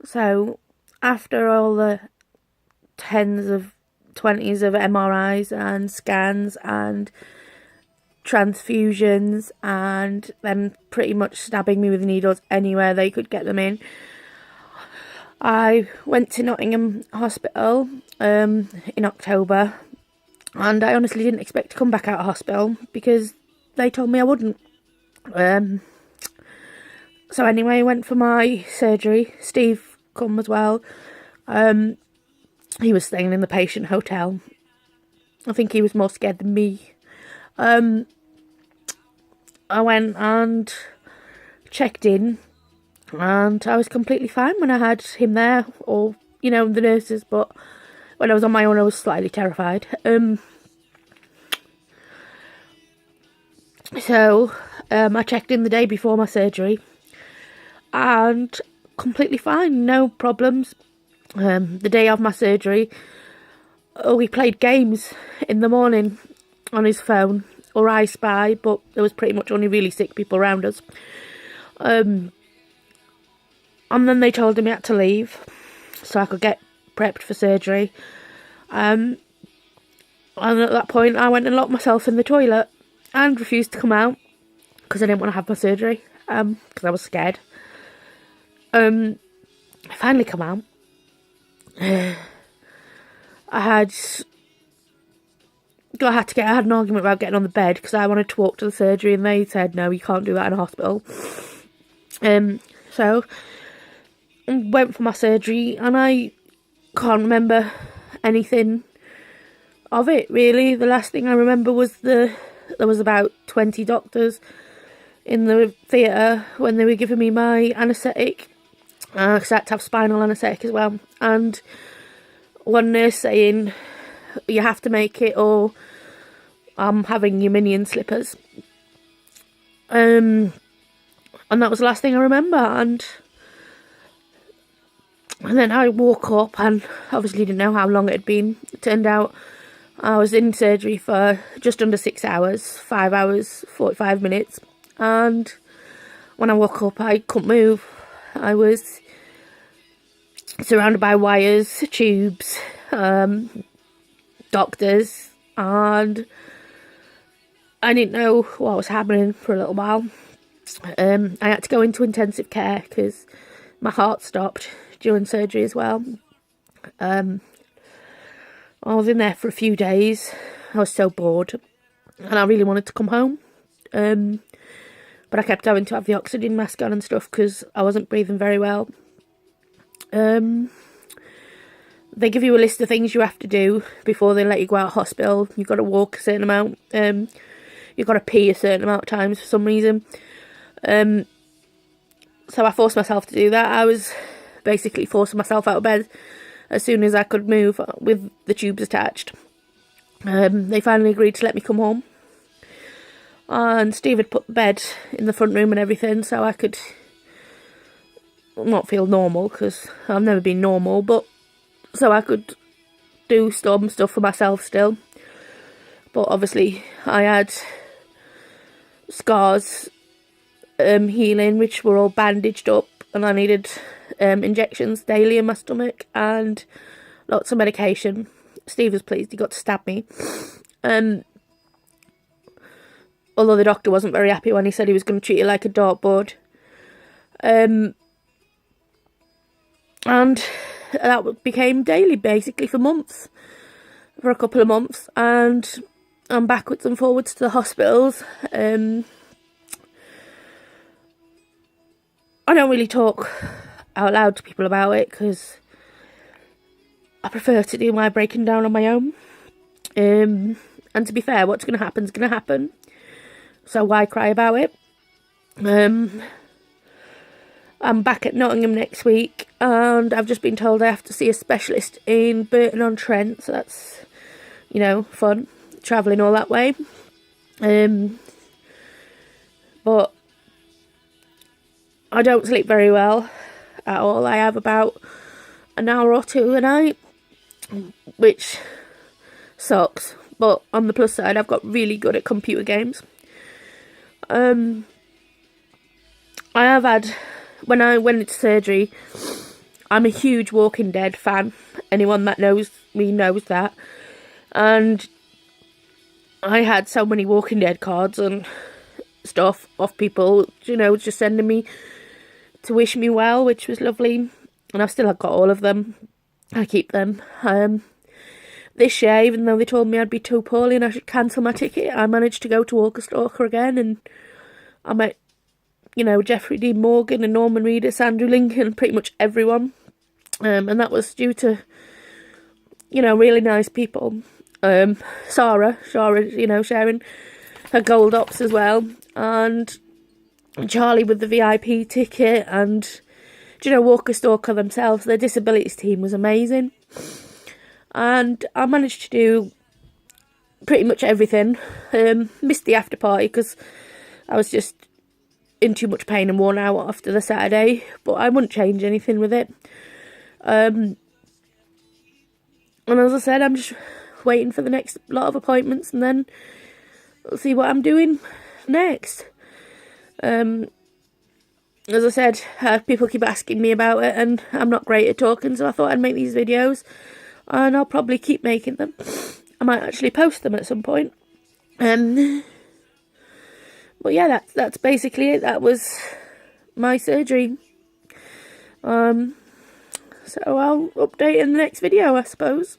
So after all the tens of 20s of MRIs and scans and transfusions and them pretty much stabbing me with needles anywhere they could get them in, I went to Nottingham Hospital in October, and I honestly didn't expect to come back out of hospital because they told me I wouldn't. So anyway, I went for my surgery. Steve come as well. He was staying in the patient hotel. I think he was more scared than me. I went and checked in, and I was completely fine when I had him there, or, the nurses, but when I was on my own I was slightly terrified. So I checked in the day before my surgery, and completely fine, no problems. The day of my surgery, we played games in the morning on his phone, or I Spy, but there was pretty much only really sick people around us. And then they told him he had to leave so I could get prepped for surgery. And at that point I went and locked myself in the toilet and refused to come out because I didn't want to have my surgery, because I was scared. I finally come out. I had an argument about getting on the bed because I wanted to walk to the surgery, and they said no, you can't do that in a hospital. So I went for my surgery, and I can't remember anything of it really. The last thing I remember was there was about 20 doctors in the theatre when they were giving me my anaesthetic, because I had to have spinal anaesthetic as well, and one nurse saying, you have to make it or I'm having your minion slippers. And that was the last thing I remember. And then I woke up and obviously didn't know how long it had been. It turned out I was in surgery for just under 6 hours, 5 hours, 45 minutes. And when I woke up, I couldn't move. I was surrounded by wires, tubes, doctors, and I didn't know what was happening for a little while. I had to go into intensive care because my heart stopped during surgery as well. I was in there for a few days. I was so bored and I really wanted to come home, but I kept having to have the oxygen mask on and stuff because I wasn't breathing very well. They give you a list of things you have to do before they let you go out of hospital. You've got to walk a certain amount. You've got to pee a certain amount of times for some reason. So I forced myself to do that. I was basically forcing myself out of bed as soon as I could move with the tubes attached. They finally agreed to let me come home. And Steve had put the bed in the front room and everything so I could not feel normal, because I've never been normal, but so I could do some stuff for myself still. But obviously I had scars healing, which were all bandaged up, and I needed injections daily in my stomach and lots of medication. Steve was pleased he got to stab me, although the doctor wasn't very happy when he said he was going to treat you like a dartboard. And that became daily basically for months, for a couple of months, and I'm backwards and forwards to the hospitals. I don't really talk out loud to people about it because I prefer to do my breaking down on my own. And to be fair, what's going to happen is going to happen, so why cry about it? I'm back at Nottingham next week, and I've just been told I have to see a specialist in Burton-on-Trent, so that's, fun, travelling all that way. But I don't sleep very well at all. I have about an hour or two a night, which sucks, but on the plus side, I've got really good at computer games. I have had, when I went into surgery, I'm a huge Walking Dead fan. Anyone that knows me knows that. And I had so many Walking Dead cards and stuff off people, you know, just sending me to wish me well, which was lovely. And I've still got all of them. I keep them. This year, even though they told me I'd be too poorly and I should cancel my ticket, I managed to go to Walker Stalker again, and I met, you know, Jeffrey Dean Morgan and Norman Reedus, Andrew Lincoln, pretty much everyone. And that was due to, you know, really nice people. Sarah, you know, sharing her gold ops as well, and Charlie with the VIP ticket, and, you know, Walker Stalker themselves, their disabilities team was amazing. And I managed to do pretty much everything. Missed the after party because I was just in too much pain and worn out after the Saturday, but I wouldn't change anything with it. And as I said, I'm just waiting for the next lot of appointments, and then we'll see what I'm doing next. As I said, people keep asking me about it, and I'm not great at talking, so I thought I'd make these videos, and I'll probably keep making them. I might actually post them at some point. But yeah, that's basically it. That was my surgery. So I'll update in the next video, I suppose.